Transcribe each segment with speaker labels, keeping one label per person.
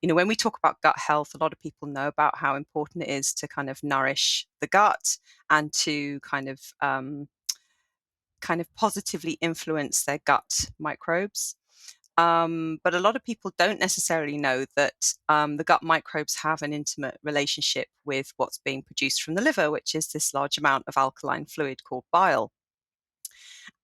Speaker 1: When we talk about gut health, a lot of people know about how important it is to kind of nourish the gut and to kind of positively influence their gut microbes. But a lot of people don't necessarily know that the gut microbes have an intimate relationship with what's being produced from the liver, which is this large amount of alkaline fluid called bile.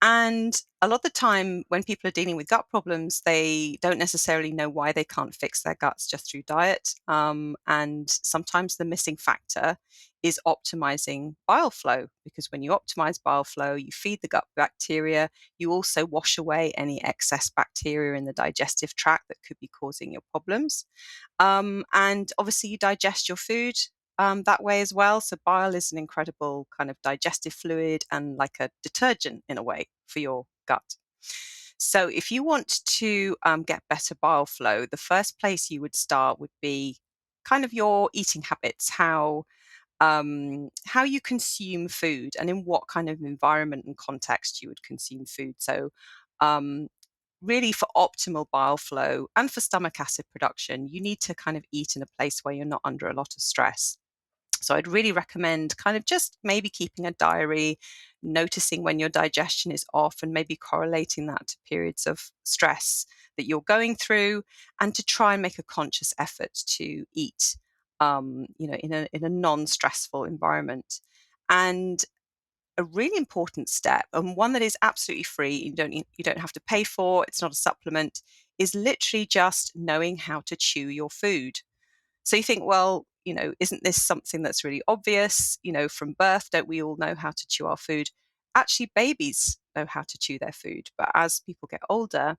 Speaker 1: And a lot of the time, when people are dealing with gut problems, they don't necessarily know why they can't fix their guts just through diet. And sometimes the missing factor is optimizing bile flow, because when you optimize bile flow, you feed the gut bacteria, you also wash away any excess bacteria in the digestive tract that could be causing your problems. And obviously, you digest your food that way as well. So bile is an incredible kind of digestive fluid and like a detergent in a way for your gut. So if you want to get better bile flow, the first place you would start would be kind of your eating habits, how you consume food and in what kind of environment and context you would consume food. So um, really for optimal bile flow and for stomach acid production, you need to kind of eat in a place where you're not under a lot of stress. So I'd really recommend kind of just maybe keeping a diary, noticing when your digestion is off and maybe correlating that to periods of stress that you're going through, and to try and make a conscious effort to eat, in a non-stressful environment. And a really important step, and one that is absolutely free, you don't have to pay for, it's not a supplement, is literally just knowing how to chew your food. So you think, well, isn't this something that's really obvious? From birth, don't we all know how to chew our food? Actually, babies know how to chew their food, but as people get older,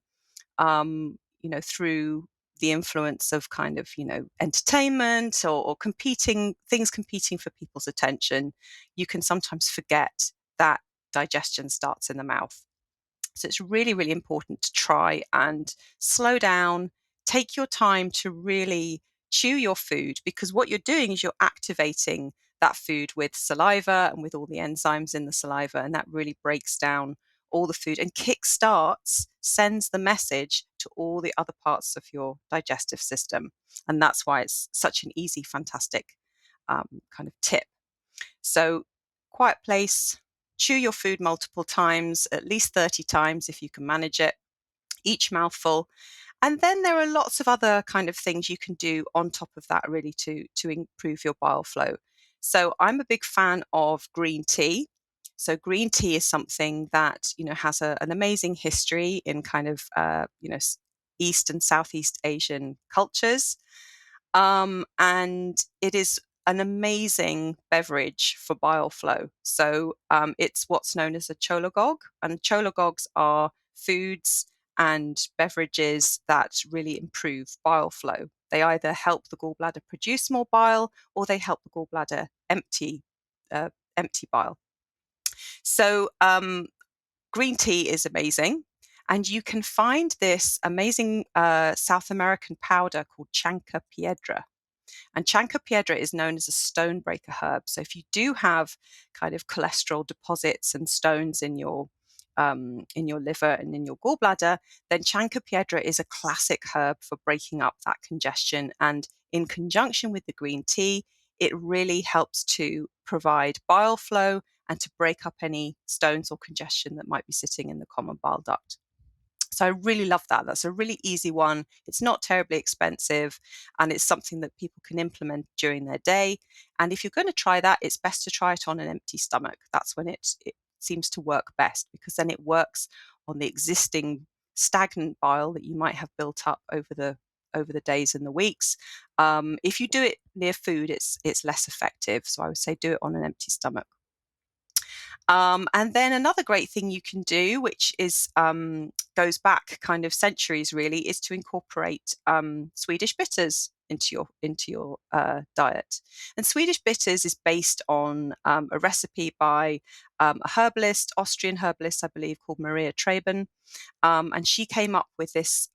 Speaker 1: through the influence of kind of, entertainment or competing for people's attention, you can sometimes forget that digestion starts in the mouth. So it's really, really important to try and slow down, take your time to really chew your food, because what you're doing is you're activating that food with saliva and with all the enzymes in the saliva, and that really breaks down all the food and sends the message to all the other parts of your digestive system. And that's why it's such an easy, fantastic kind of tip. So, quiet place, chew your food multiple times, at least 30 times if you can manage it, each mouthful. And then there are lots of other kind of things you can do on top of that, really, to improve your bile flow. So I'm a big fan of green tea. So green tea is something that has an amazing history in kind of East and Southeast Asian cultures, and it is an amazing beverage for bile flow. So it's what's known as a cholagogue, and cholagogues are foods and beverages that really improve bile flow. They either help the gallbladder produce more bile, or they help the gallbladder empty bile. So green tea is amazing. And you can find this amazing South American powder called chanca piedra. And chanca piedra is known as a stone breaker herb. So if you do have kind of cholesterol deposits and stones in your liver and in your gallbladder, then chanca piedra is a classic herb for breaking up that congestion. And in conjunction with the green tea, it really helps to provide bile flow and to break up any stones or congestion that might be sitting in the common bile duct. So I really love that. That's a really easy one. It's not terribly expensive, and it's something that people can implement during their day. And if you're going to try that, it's best to try it on an empty stomach. That's when it seems to work best, because then it works on the existing stagnant bile that you might have built up over the days and the weeks. If you do it near food, it's less effective. So I would say do it on an empty stomach. And then another great thing you can do, which is goes back kind of centuries really, is to incorporate Swedish bitters into your diet. And Swedish bitters is based on a recipe by a herbalist, Austrian herbalist, I believe, called Maria Traben. And she came up with this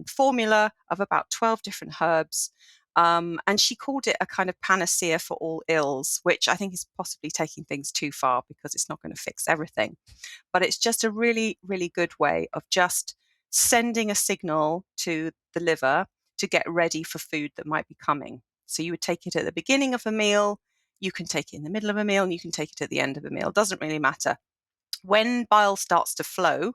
Speaker 1: formula of about 12 different herbs. And she called it a kind of panacea for all ills, which I think is possibly taking things too far, because it's not going to fix everything. But it's just a really, really good way of just sending a signal to the liver to get ready for food that might be coming. So you would take it at the beginning of a meal, you can take it in the middle of a meal, and you can take it at the end of a meal. It doesn't really matter. When bile starts to flow,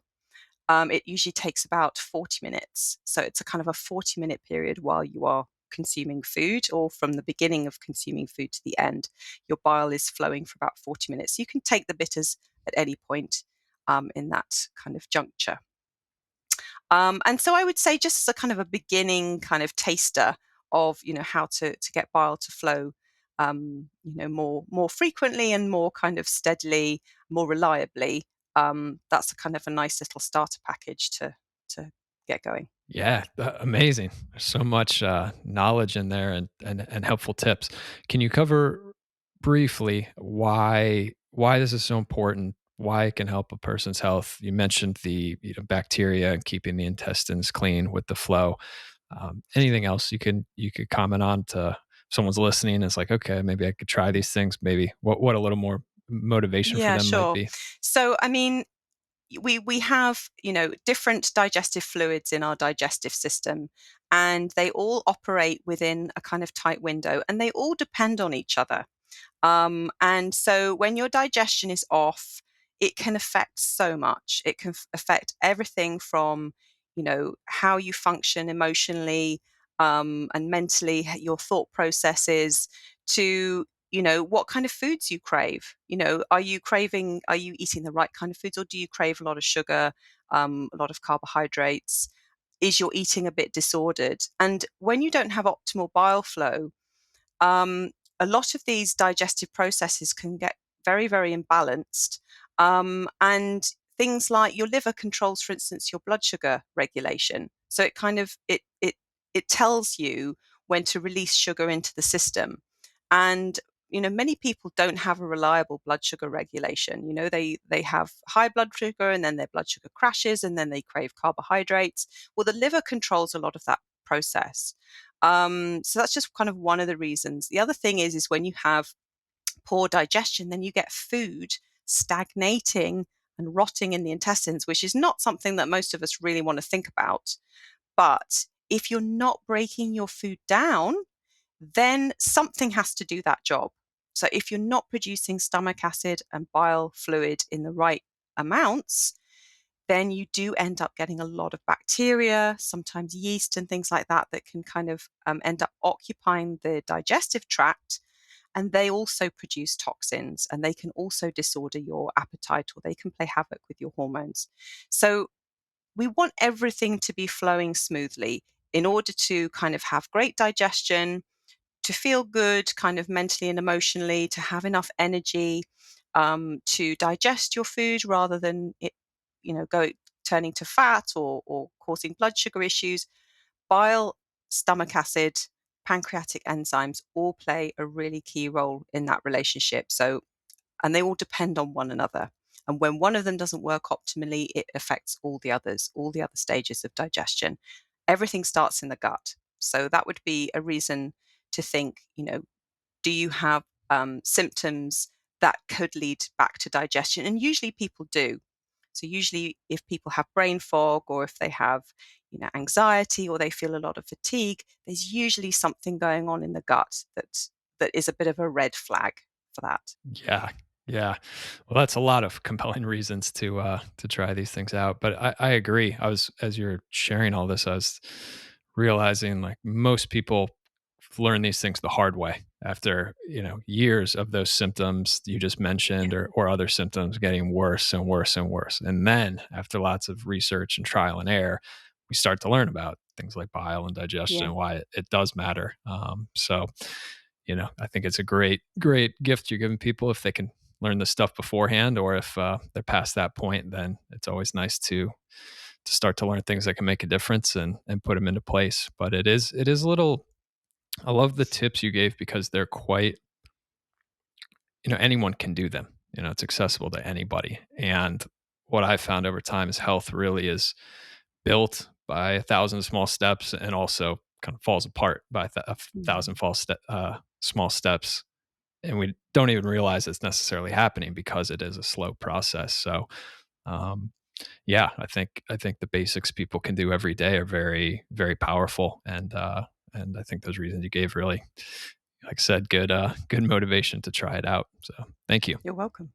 Speaker 1: it usually takes about 40 minutes. So it's a kind of a 40-minute period while you are consuming food, or from the beginning of consuming food to the end. Your bile is flowing for about 40 minutes. So you can take the bitters at any point in that kind of juncture. And so I would say, just as a kind of a beginning kind of taster of, how to get bile to flow, more frequently and more kind of steadily, more reliably. That's a kind of a nice little starter package to get going.
Speaker 2: Yeah, amazing. There's so much knowledge in there, and helpful tips. Can you cover briefly why this is so important? Why it can help a person's health? You mentioned the bacteria and keeping the intestines clean with the flow. Anything else you could comment on to someone's listening? And it's like, okay, maybe I could try these things. Maybe what a little more motivation for
Speaker 1: Yeah,
Speaker 2: them might
Speaker 1: sure.
Speaker 2: be.
Speaker 1: So, I mean, we have, different digestive fluids in our digestive system, and they all operate within a kind of tight window, and they all depend on each other. And so when your digestion is off, it can affect so much. It can affect everything from, how you function emotionally, and mentally, your thought processes, to, what kind of foods you crave. Are you eating the right kind of foods, or do you crave a lot of sugar, a lot of carbohydrates? Is your eating a bit disordered? And when you don't have optimal bile flow, um, a lot of these digestive processes can get very, very imbalanced. And things like your liver controls, for instance, your blood sugar regulation. So it kind of it tells you when to release sugar into the system. And many people don't have a reliable blood sugar regulation. They have high blood sugar, and then their blood sugar crashes, and then they crave carbohydrates. Well, the liver controls a lot of that process. So that's just kind of one of the reasons. The other thing is when you have poor digestion, then you get food stagnating and rotting in the intestines, which is not something that most of us really want to think about. But if you're not breaking your food down, then something has to do that job. So if you're not producing stomach acid and bile fluid in the right amounts, then you do end up getting a lot of bacteria, sometimes yeast and things like that, that can kind of end up occupying the digestive tract. And they also produce toxins, and they can also disorder your appetite, or they can play havoc with your hormones. So we want everything to be flowing smoothly in order to kind of have great digestion, to feel good kind of mentally and emotionally, to have enough energy, to digest your food rather than it, go turning to fat, or causing blood sugar issues. Bile, stomach acid, pancreatic enzymes all play a really key role in that relationship. So, and they all depend on one another. And when one of them doesn't work optimally, it affects all the other stages of digestion. Everything starts in the gut. So that would be a reason to think, do you have symptoms that could lead back to digestion? And usually people do. So usually if people have brain fog, or if they have, anxiety, or they feel a lot of fatigue, there's usually something going on in the gut that is a bit of a red flag for that.
Speaker 2: Yeah. Yeah. Well, that's a lot of compelling reasons to try these things out. But I agree. As you're sharing all this, I was realizing like most people learn these things the hard way after, years of those symptoms you just
Speaker 1: Yeah.
Speaker 2: mentioned, or other symptoms getting worse and worse and worse. And then after lots of research and trial and error, we start to learn about things like bile and digestion
Speaker 1: Yeah.
Speaker 2: and why it does matter. So I think it's a great gift you're giving people if they can learn this stuff beforehand, or if they're past that point, then it's always nice to start to learn things that can make a difference, and put them into place. But it is a little. I love the tips you gave because they're quite. Anyone can do them. It's accessible to anybody. And what I found over time is health really is built by a thousand small steps, and also kind of falls apart by a
Speaker 1: Mm.
Speaker 2: thousand small steps, and we don't even realize it's necessarily happening because it is a slow process. So, um, Yeah, I think the basics people can do every day are very, very powerful, and I think those reasons you gave really, like I said, good motivation to try it out. So thank you.
Speaker 1: You're welcome.